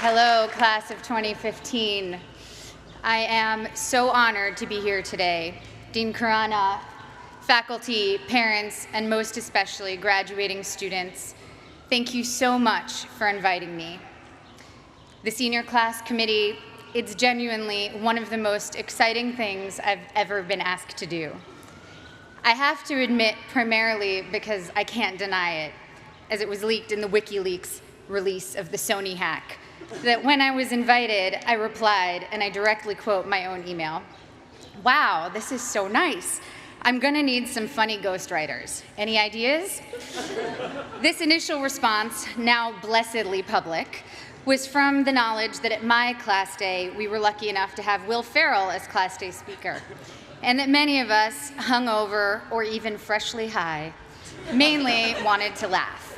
Hello, class of 2015. I am so honored to be here today. Dean Khurana, faculty, parents, and most especially graduating students, thank you so much for inviting me. The senior class committee, it's genuinely one of the most exciting things I've ever been asked to do. I have to admit, primarily because I can't deny it, as it was leaked in the WikiLeaks release of the Sony hack, that when I was invited, I replied, and I directly quote my own email, "Wow, this is so nice. I'm gonna need some funny ghostwriters. Any ideas?" This initial response, now blessedly public, was from the knowledge that at my class day, we were lucky enough to have Will Ferrell as class day speaker, and that many of us, hungover or even freshly high, mainly wanted to laugh.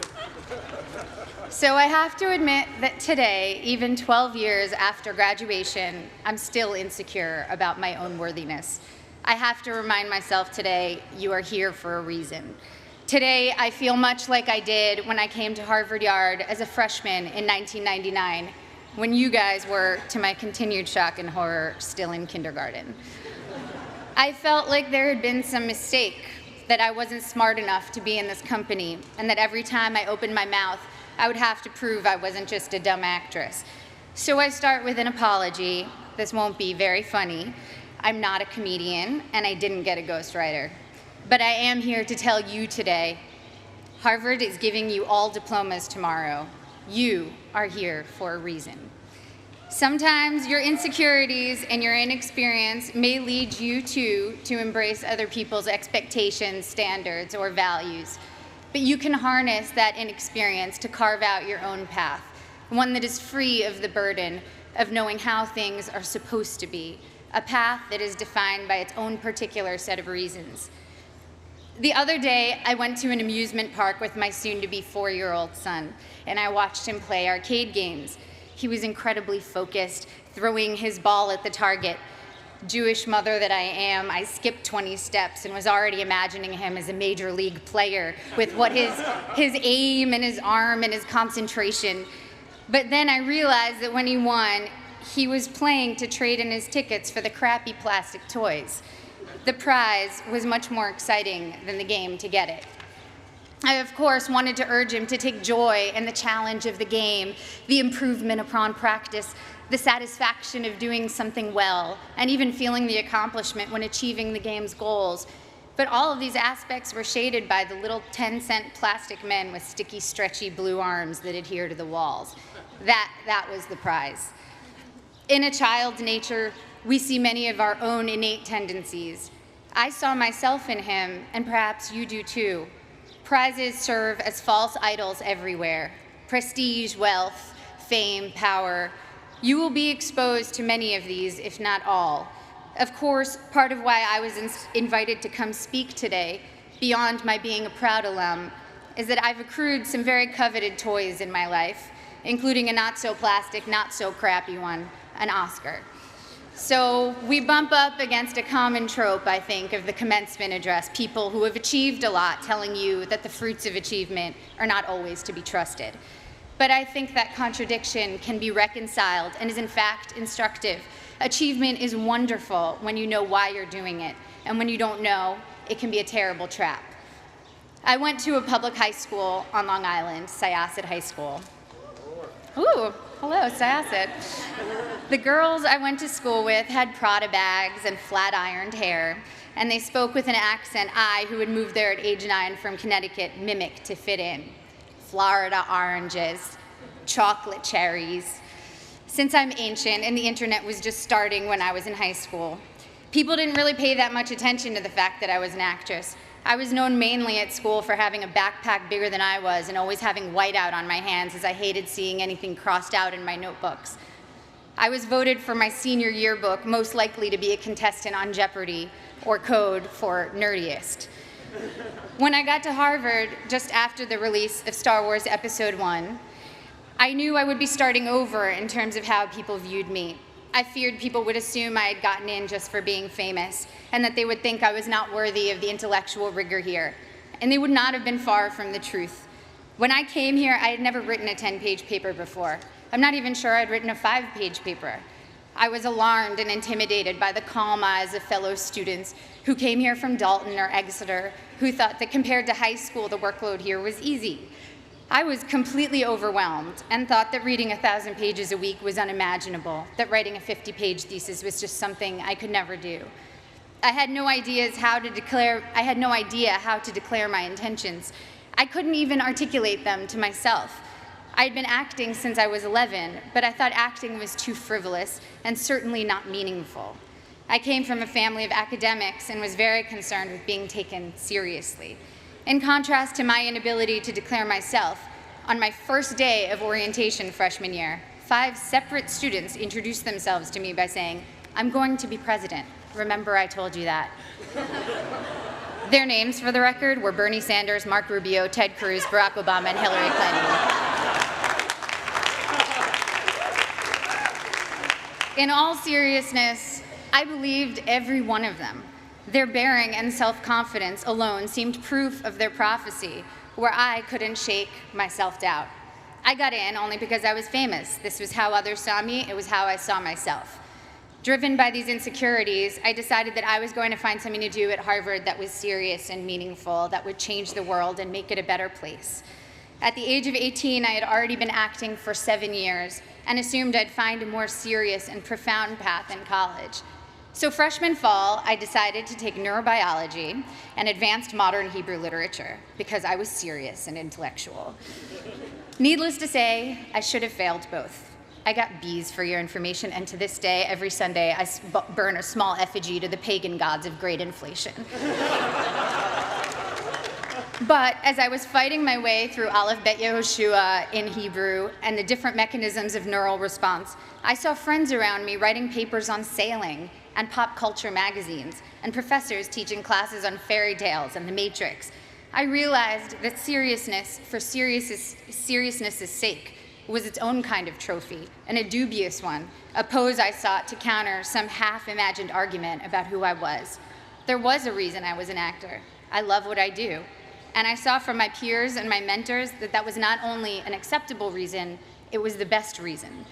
So I have to admit that today, even 12 years after graduation, I'm still insecure about my own worthiness. I have to remind myself today, you are here for a reason. Today, I feel much like I did when I came to Harvard Yard as a freshman in 1999, when you guys were, to my continued shock and horror, still in kindergarten. I felt like there had been some mistake, that I wasn't smart enough to be in this company, and that every time I opened my mouth, I would have to prove I wasn't just a dumb actress. So I start with an apology. This won't be very funny. I'm not a comedian, and I didn't get a ghostwriter. But I am here to tell you today, Harvard is giving you all diplomas tomorrow. You are here for a reason. Sometimes your insecurities and your inexperience may lead you to embrace other people's expectations, standards, or values. But you can harness that inexperience to carve out your own path, one that is free of the burden of knowing how things are supposed to be, a path that is defined by its own particular set of reasons. The other day, I went to an amusement park with my soon-to-be 4-year-old son, and I watched him play arcade games. He was incredibly focused, throwing his ball at the target. Jewish mother that I am, I skipped 20 steps and was already imagining him as a major league player with what his aim and his arm and his concentration. But then I realized that when he won, he was playing to trade in his tickets for the crappy plastic toys. The prize was much more exciting than the game to get it. I, of course, wanted to urge him to take joy in the challenge of the game, the improvement upon practice, the satisfaction of doing something well, and even feeling the accomplishment when achieving the game's goals. But all of these aspects were shaded by the little 10-cent plastic men with sticky, stretchy blue arms that adhere to the walls. That was the prize. In a child's nature, we see many of our own innate tendencies. I saw myself in him, and perhaps you do too. Prizes serve as false idols everywhere. Prestige, wealth, fame, power. You will be exposed to many of these, if not all. Of course, part of why I was invited to come speak today, beyond my being a proud alum, is that I've accrued some very coveted toys in my life, including a not-so-plastic, not-so-crappy one, an Oscar. So we bump up against a common trope, I think, of the commencement address, people who have achieved a lot telling you that the fruits of achievement are not always to be trusted. But I think that contradiction can be reconciled and is in fact instructive. Achievement is wonderful when you know why you're doing it, and when you don't know, it can be a terrible trap. I went to a public high school on Long Island, Syosset High School. Ooh, hello, Syosset. The girls I went to school with had Prada bags and flat-ironed hair, and they spoke with an accent I, who had moved there at age 9 from Connecticut, mimicked to fit in. Florida oranges, chocolate cherries. Since I'm ancient and the internet was just starting when I was in high school, people didn't really pay that much attention to the fact that I was an actress. I was known mainly at school for having a backpack bigger than I was and always having whiteout on my hands, as I hated seeing anything crossed out in my notebooks. I was voted for my senior yearbook most likely to be a contestant on Jeopardy, or code for nerdiest. When I got to Harvard, just after the release of Star Wars Episode 1, I knew I would be starting over in terms of how people viewed me. I feared people would assume I had gotten in just for being famous, and that they would think I was not worthy of the intellectual rigor here. And they would not have been far from the truth. When I came here, I had never written a 10-page paper before. I'm not even sure I'd written a 5-page paper. I was alarmed and intimidated by the calm eyes of fellow students who came here from Dalton or Exeter, who thought that compared to high school, the workload here was easy. I was completely overwhelmed and thought that reading 1,000 pages a week was unimaginable, that writing a 50-page thesis was just something I could never do. I had no idea how to declare my intentions. I couldn't even articulate them to myself. I'd been acting since I was 11, but I thought acting was too frivolous and certainly not meaningful. I came from a family of academics and was very concerned with being taken seriously. In contrast to my inability to declare myself, on my first day of orientation freshman year, 5 separate students introduced themselves to me by saying, "I'm going to be president. Remember I told you that." Their names, for the record, were Bernie Sanders, Mark Rubio, Ted Cruz, Barack Obama, and Hillary Clinton. In all seriousness, I believed every one of them. Their bearing and self-confidence alone seemed proof of their prophecy, where I couldn't shake my self-doubt. I got in only because I was famous. This was how others saw me. It was how I saw myself. Driven by these insecurities, I decided that I was going to find something to do at Harvard that was serious and meaningful, that would change the world and make it a better place. At the age of 18, I had already been acting for 7 years and assumed I'd find a more serious and profound path in college. So freshman fall, I decided to take neurobiology and advanced modern Hebrew literature because I was serious and intellectual. Needless to say, I should have failed both. I got B's for your information, and to this day, every Sunday, I burn a small effigy to the pagan gods of great inflation. But as I was fighting my way through Aleph Bet Yehoshua in Hebrew and the different mechanisms of neural response, I saw friends around me writing papers on sailing and pop culture magazines, and professors teaching classes on fairy tales and the Matrix. I realized that seriousness for seriousness' sake was its own kind of trophy, and a dubious one, a pose I sought to counter some half-imagined argument about who I was. There was a reason I was an actor. I love what I do. And I saw from my peers and my mentors that that was not only an acceptable reason, it was the best reason.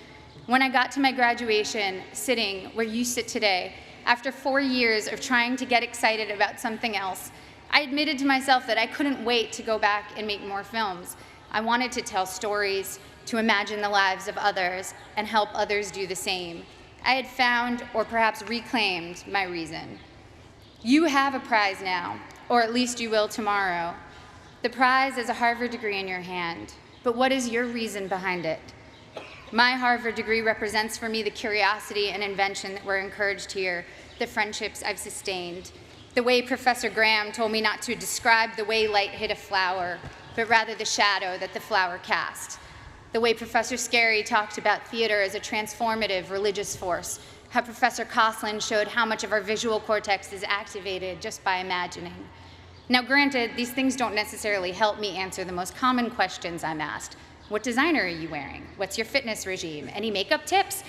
When I got to my graduation, sitting where you sit today, after 4 years of trying to get excited about something else, I admitted to myself that I couldn't wait to go back and make more films. I wanted to tell stories, to imagine the lives of others, and help others do the same. I had found, or perhaps reclaimed, my reason. You have a prize now, or at least you will tomorrow. The prize is a Harvard degree in your hand, but what is your reason behind it? My Harvard degree represents for me the curiosity and invention that were encouraged here, the friendships I've sustained, the way Professor Graham told me not to describe the way light hit a flower, but rather the shadow that the flower cast, the way Professor Scarry talked about theater as a transformative religious force, how Professor Coslin showed how much of our visual cortex is activated just by imagining. Now granted, these things don't necessarily help me answer the most common questions I'm asked. What designer are you wearing? What's your fitness regime? Any makeup tips?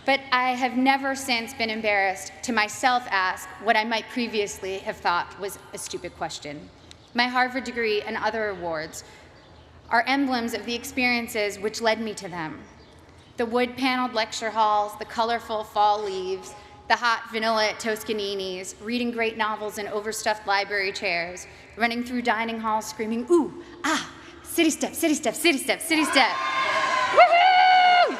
But I have never since been embarrassed to myself ask what I might previously have thought was a stupid question. My Harvard degree and other awards are emblems of the experiences which led me to them. The wood-paneled lecture halls, the colorful fall leaves, the hot vanilla at Toscanini's, reading great novels in overstuffed library chairs, running through dining halls screaming, ooh, ah, city step, city step, city step, city step. Woohoo!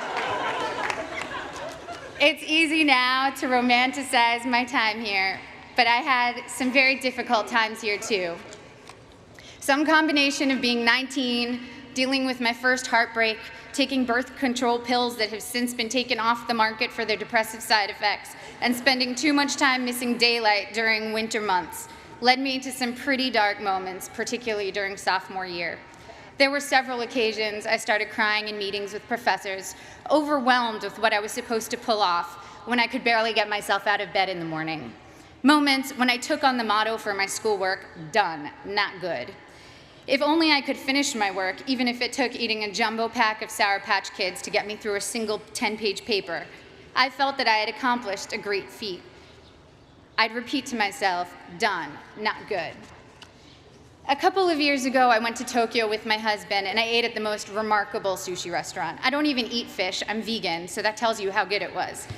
It's easy now to romanticize my time here, but I had some very difficult times here too. Some combination of being 19, dealing with my first heartbreak, taking birth control pills that have since been taken off the market for their depressive side effects, and spending too much time missing daylight during winter months led me to some pretty dark moments, particularly during sophomore year. There were several occasions I started crying in meetings with professors, overwhelmed with what I was supposed to pull off when I could barely get myself out of bed in the morning. Moments when I took on the motto for my schoolwork, done, not good. If only I could finish my work, even if it took eating a jumbo pack of Sour Patch Kids to get me through a single 10-page paper. I felt that I had accomplished a great feat. I'd repeat to myself, done, not good. A couple of years ago, I went to Tokyo with my husband, and I ate at the most remarkable sushi restaurant. I don't even eat fish, I'm vegan, so that tells you how good it was.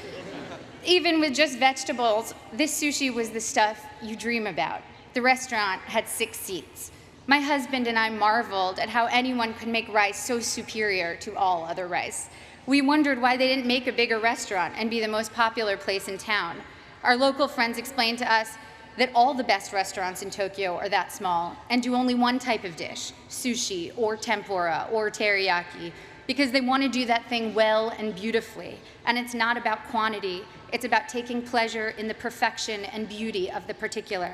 Even with just vegetables, this sushi was the stuff you dream about. The restaurant had 6 seats. My husband and I marveled at how anyone could make rice so superior to all other rice. We wondered why they didn't make a bigger restaurant and be the most popular place in town. Our local friends explained to us that all the best restaurants in Tokyo are that small and do only one type of dish, sushi or tempura or teriyaki, because they want to do that thing well and beautifully. And it's not about quantity, it's about taking pleasure in the perfection and beauty of the particular.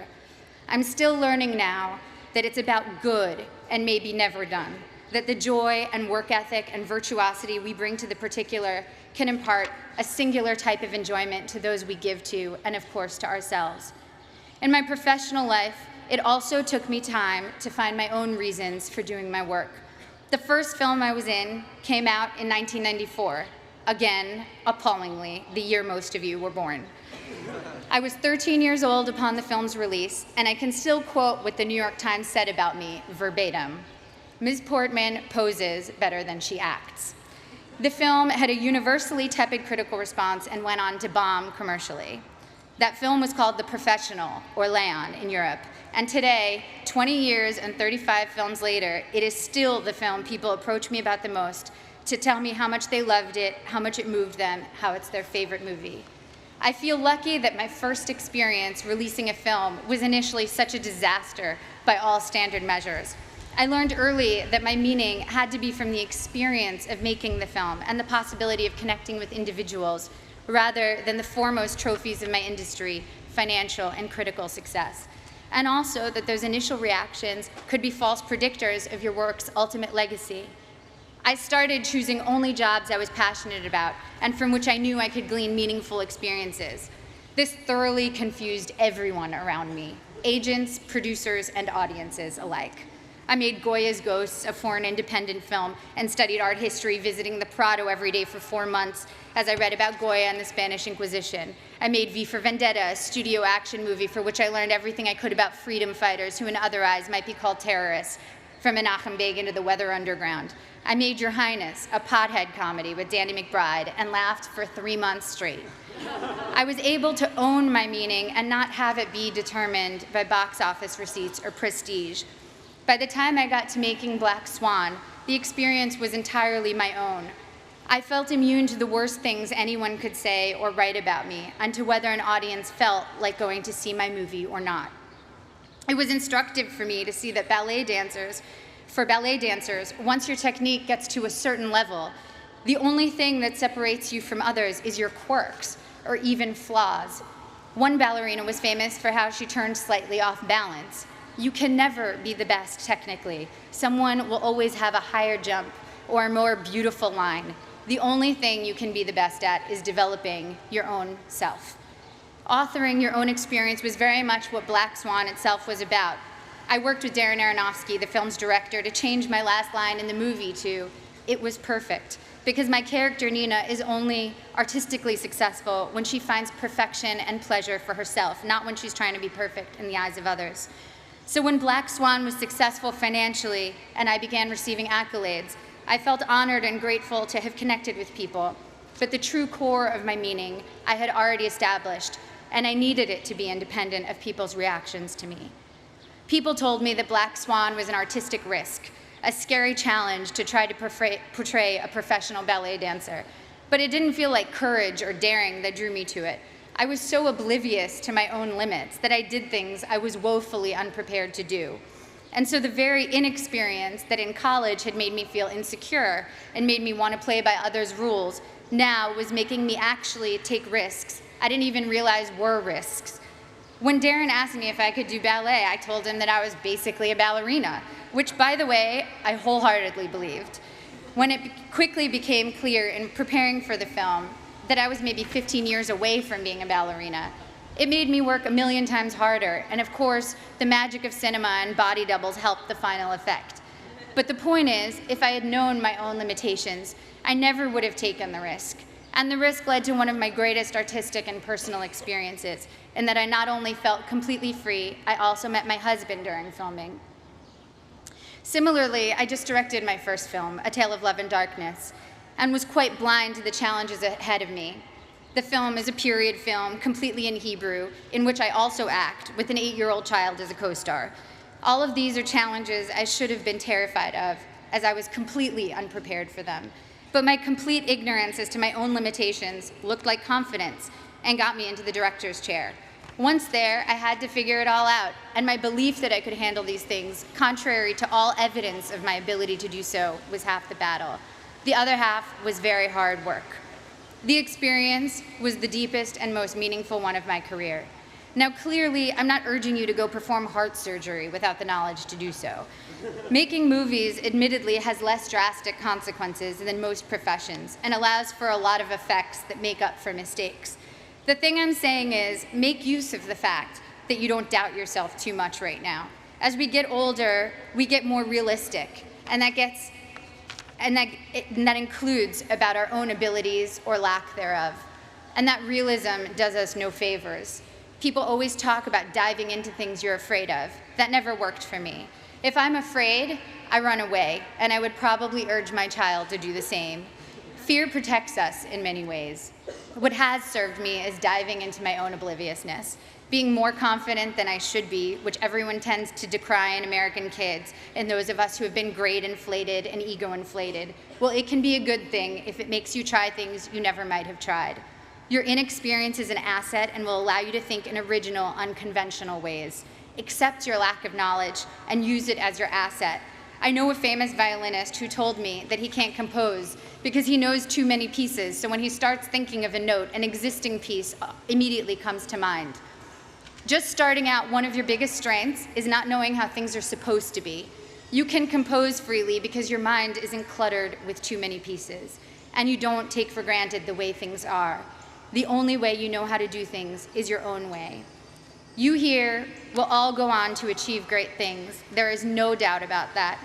I'm still learning now that it's about good and maybe never done, that the joy and work ethic and virtuosity we bring to the particular can impart a singular type of enjoyment to those we give to, and of course to ourselves. In my professional life, it also took me time to find my own reasons for doing my work. The first film I was in came out in 1994. Again, appallingly, the year most of you were born. I was 13 years old upon the film's release, and I can still quote what the New York Times said about me verbatim. Ms. Portman poses better than she acts. The film had a universally tepid critical response and went on to bomb commercially. That film was called The Professional, or Leon in Europe, and today, 20 years and 35 films later, it is still the film people approach me about the most to tell me how much they loved it, how much it moved them, how it's their favorite movie. I feel lucky that my first experience releasing a film was initially such a disaster by all standard measures. I learned early that my meaning had to be from the experience of making the film and the possibility of connecting with individuals rather than the foremost trophies of my industry, financial and critical success. And also that those initial reactions could be false predictors of your work's ultimate legacy. I started choosing only jobs I was passionate about and from which I knew I could glean meaningful experiences. This thoroughly confused everyone around me, agents, producers, and audiences alike. I made Goya's Ghosts, a foreign independent film, and studied art history, visiting the Prado every day for 4 months as I read about Goya and the Spanish Inquisition. I made V for Vendetta, a studio action movie for which I learned everything I could about freedom fighters who in other eyes might be called terrorists, from Menachem Begin to the Weather Underground. I made Your Highness, a pothead comedy with Danny McBride, and laughed for 3 months straight. I was able to own my meaning and not have it be determined by box office receipts or prestige. By the time I got to making Black Swan, the experience was entirely my own. I felt immune to the worst things anyone could say or write about me, and to whether an audience felt like going to see my movie or not. It was instructive for me to see that for ballet dancers, once your technique gets to a certain level, the only thing that separates you from others is your quirks, or even flaws. One ballerina was famous for how she turned slightly off balance. You can never be the best technically. Someone will always have a higher jump or a more beautiful line. The only thing you can be the best at is developing your own self. Authoring your own experience was very much what Black Swan itself was about. I worked with Darren Aronofsky, the film's director, to change my last line in the movie to, "It was perfect," because my character, Nina, is only artistically successful when she finds perfection and pleasure for herself, not when she's trying to be perfect in the eyes of others. So when Black Swan was successful financially and I began receiving accolades, I felt honored and grateful to have connected with people. But the true core of my meaning I had already established, and I needed it to be independent of people's reactions to me. People told me that Black Swan was an artistic risk, a scary challenge to try to portray a professional ballet dancer. But it didn't feel like courage or daring that drew me to it. I was so oblivious to my own limits that I did things I was woefully unprepared to do. And so the very inexperience that in college had made me feel insecure and made me want to play by others' rules now was making me actually take risks I didn't even realize were risks. When Darren asked me if I could do ballet, I told him that I was basically a ballerina, which, by the way, I wholeheartedly believed. When it quickly became clear in preparing for the film that I was maybe 15 years away from being a ballerina, it made me work a million times harder, and of course, the magic of cinema and body doubles helped the final effect. But the point is, if I had known my own limitations, I never would have taken the risk. And the risk led to one of my greatest artistic and personal experiences, in that I not only felt completely free, I also met my husband during filming. Similarly, I just directed my first film, A Tale of Love and Darkness, and was quite blind to the challenges ahead of me. The film is a period film, completely in Hebrew, in which I also act, with an 8-year-old child as a co-star. All of these are challenges I should have been terrified of, as I was completely unprepared for them. But my complete ignorance as to my own limitations looked like confidence and got me into the director's chair. Once there, I had to figure it all out, and my belief that I could handle these things, contrary to all evidence of my ability to do so, was half the battle. The other half was very hard work. The experience was the deepest and most meaningful one of my career. Now, clearly, I'm not urging you to go perform heart surgery without the knowledge to do so. Making movies, admittedly, has less drastic consequences than most professions and allows for a lot of effects that make up for mistakes. The thing I'm saying is, make use of the fact that you don't doubt yourself too much right now. As we get older, we get more realistic, and that includes about our own abilities or lack thereof. And that realism does us no favors. People always talk about diving into things you're afraid of. That never worked for me. If I'm afraid, I run away, and I would probably urge my child to do the same. Fear protects us in many ways. What has served me is diving into my own obliviousness, being more confident than I should be, which everyone tends to decry in American kids, and those of us who have been grade inflated and ego inflated. Well, it can be a good thing if it makes you try things you never might have tried. Your inexperience is an asset and will allow you to think in original, unconventional ways. Accept your lack of knowledge and use it as your asset. I know a famous violinist who told me that he can't compose because he knows too many pieces, so when he starts thinking of a note, an existing piece immediately comes to mind. Just starting out, one of your biggest strengths is not knowing how things are supposed to be. You can compose freely because your mind isn't cluttered with too many pieces, and you don't take for granted the way things are. The only way you know how to do things is your own way. You here will all go on to achieve great things. There is no doubt about that.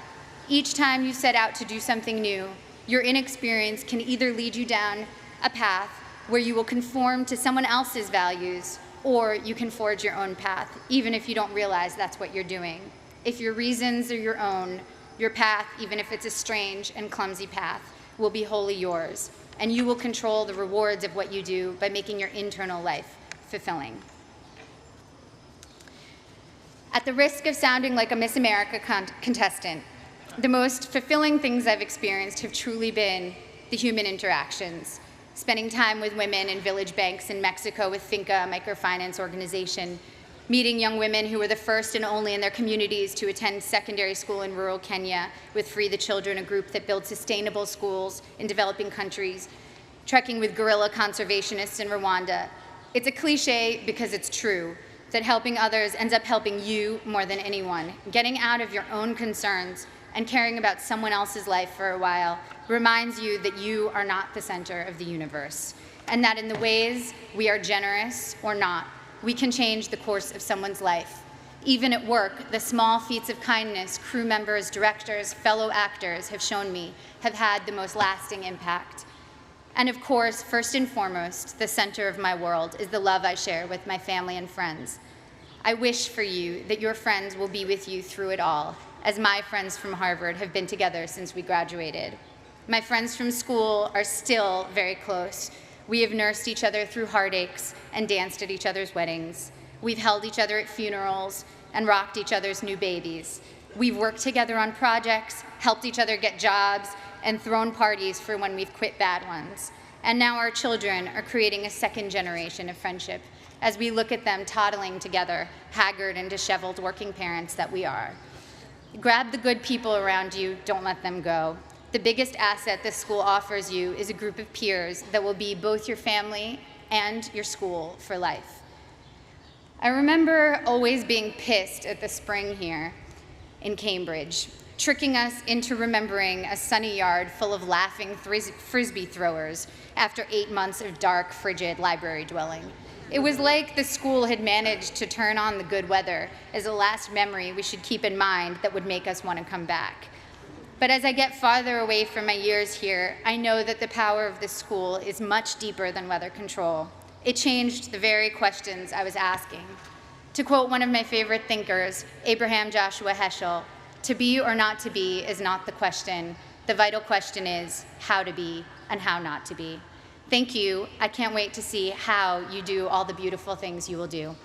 Each time you set out to do something new, your inexperience can either lead you down a path where you will conform to someone else's values, or you can forge your own path, even if you don't realize that's what you're doing. If your reasons are your own, your path, even if it's a strange and clumsy path, will be wholly yours, and you will control the rewards of what you do by making your internal life fulfilling. At the risk of sounding like a Miss America contestant, the most fulfilling things I've experienced have truly been the human interactions. Spending time with women in village banks in Mexico with Finca, a microfinance organization, meeting young women who were the first and only in their communities to attend secondary school in rural Kenya with Free the Children, a group that builds sustainable schools in developing countries, trekking with guerrilla conservationists in Rwanda. It's a cliche because it's true, that helping others ends up helping you more than anyone. Getting out of your own concerns and caring about someone else's life for a while reminds you that you are not the center of the universe, and that in the ways we are generous or not, we can change the course of someone's life. Even at work, the small feats of kindness crew members, directors, fellow actors have shown me have had the most lasting impact. And of course, first and foremost, the center of my world is the love I share with my family and friends. I wish for you that your friends will be with you through it all, as my friends from Harvard have been together since we graduated. My friends from school are still very close. We have nursed each other through heartaches and danced at each other's weddings. We've held each other at funerals and rocked each other's new babies. We've worked together on projects, helped each other get jobs, and thrown parties for when we've quit bad ones. And now our children are creating a second generation of friendship as we look at them toddling together, haggard and disheveled working parents that we are. Grab the good people around you, don't let them go. The biggest asset this school offers you is a group of peers that will be both your family and your school for life. I remember always being pissed at the spring here in Cambridge, tricking us into remembering a sunny yard full of laughing frisbee throwers after 8 months of dark, frigid library dwelling. It was like the school had managed to turn on the good weather as a last memory we should keep in mind that would make us want to come back. But as I get farther away from my years here, I know that the power of this school is much deeper than weather control. It changed the very questions I was asking. To quote one of my favorite thinkers, Abraham Joshua Heschel, To be or not to be is not the question. The vital question is how to be and how not to be. Thank you. I can't wait to see how you do all the beautiful things you will do.